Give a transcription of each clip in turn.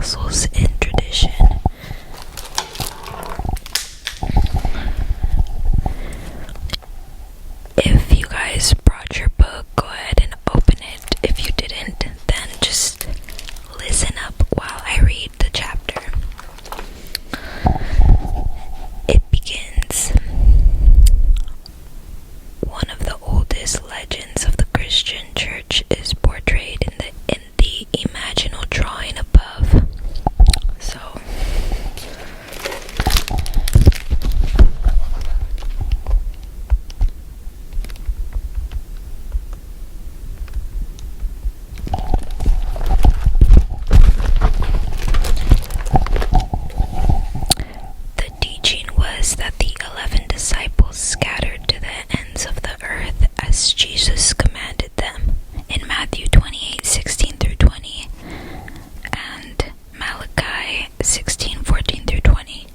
apostles in tradition. If you guys brought your book, go ahead and open it. If you didn't, then just listen up while I read the chapter. It begins. One of the oldest legends of the Christian church is portrayed in the imaginal drawing above. So, the teaching was that the 11 disciples scattered to the ends of the earth as Jesus commanded them in Matthew 28:16-20 and Malachi 16:14-20.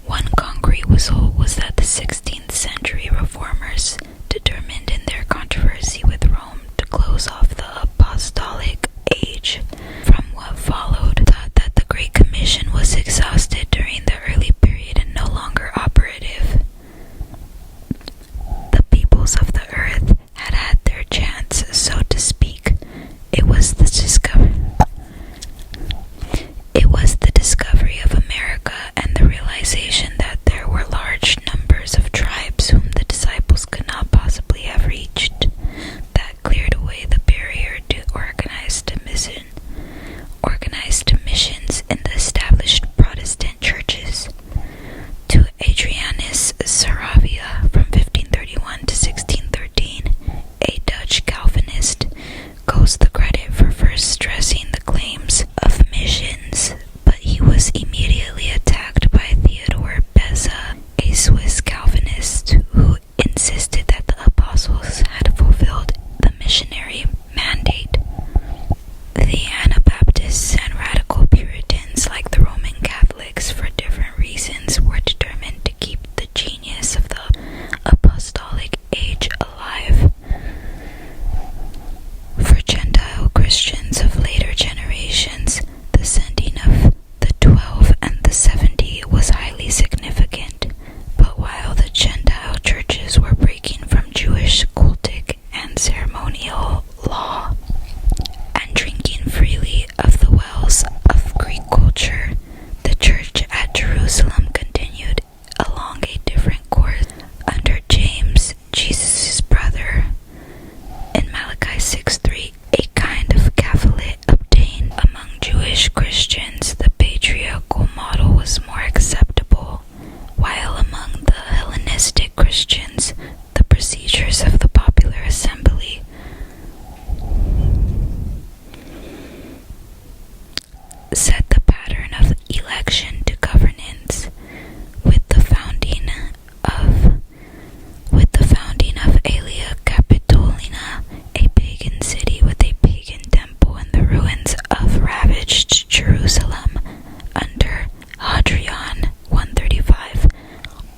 One concrete result was that the 16th century reformers, determined in their controversy with Rome to close off the apostolic age from what followed, thought that the Great Commission was exhausted during the early period and no longer operative. The peoples of the earth had had their chance, so to speak. It was the discovery of America and the realization that there were large numbers of tribes whom the disciples could not possibly have reached that cleared away the barrier to organized missions in the established Protestant churches. To Adrianus Saravia from 1531 to 1613, a Dutch Calvinist, goes the credit for first stressing the claims of missions, but he was immediately attacked by Theodore Beza, a Swiss Calvinist, who insisted that the apostles had fulfilled the missionary mandate. The Anabaptists and radical Puritans, like the Roman Catholics, for different reasons, were determined to keep the genius of the apostolic age alive. For Gentile Christians of later generations, the sending of the 12 and the 70 was highly significant. But while the Gentile churches were breaking from Jewish cultic and ceremonial law and drinking freely of the wells of Greek culture, the church at Jerusalem continued along a different course under James, Jesus' brother. In Malachi 6:3, a kind of Catholic obtained among Jewish Christians. The patriarchal model was more acceptable, while among the Hellenistic Christians, the procedures of the popular assembly set the pattern of election to governance. With the founding of Aelia Capitolina, a pagan city with a pagan temple in the ruins of ravaged Jerusalem under Hadrian 135,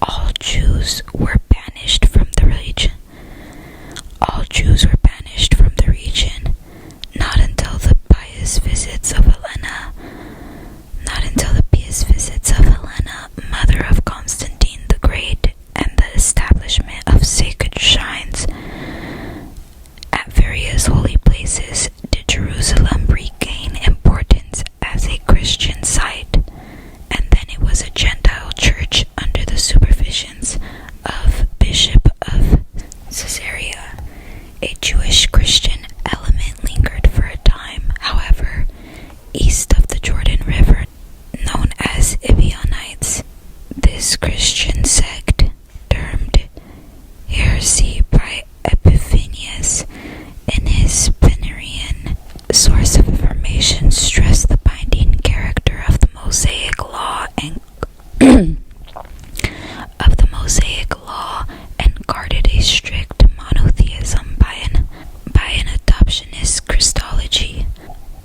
all Jews were banished from the region. Not until the pious visits of Helena, mother of Constantine the Great, and the establishment of sacred shrines at various holy places, did Jerusalem regain importance as a Christian site. And then it was a Gentile church under the supervisions of Bishop of Caesarea. A Jewish Christian element lingered for a time, however, east of the Jordan River, known as Ebionites. This Christian sect, termed heresy by Epiphanius in his Pannerian source of information, stressed the binding character of the Mosaic law and guarded a strict monotheism by an adoptionist Christology.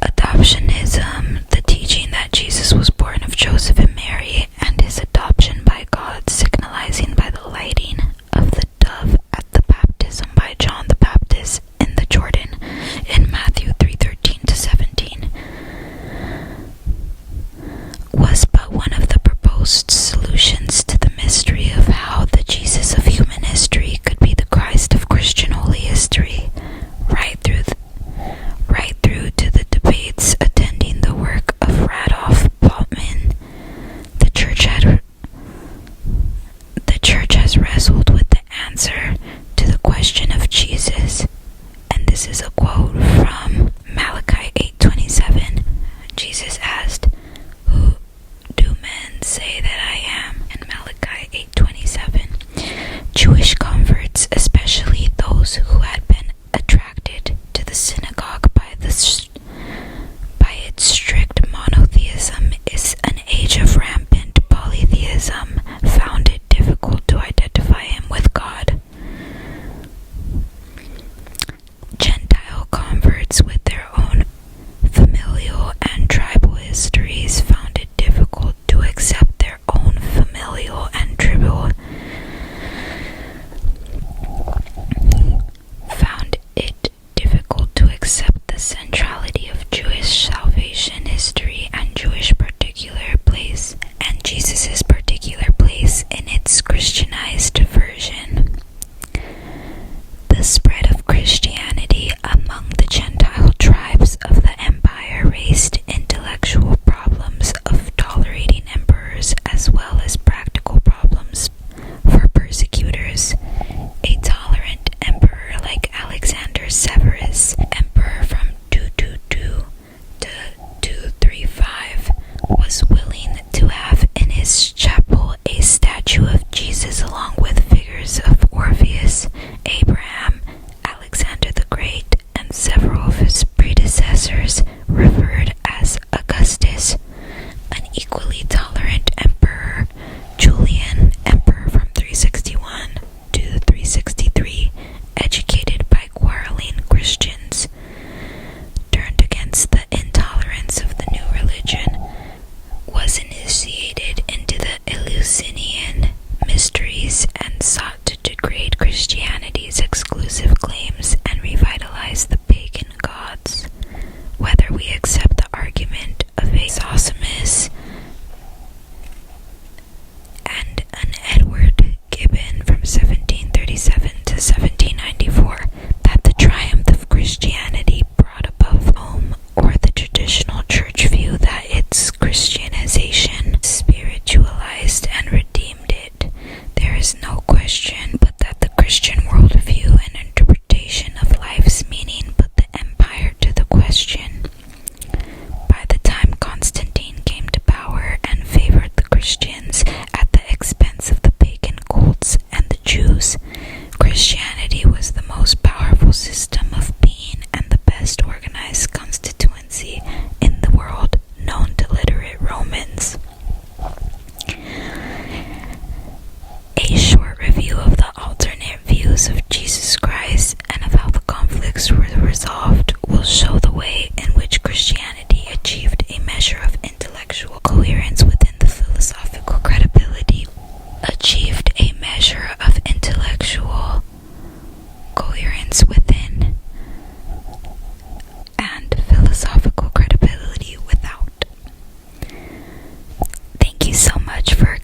Adoptionism, the teaching that Jesus much for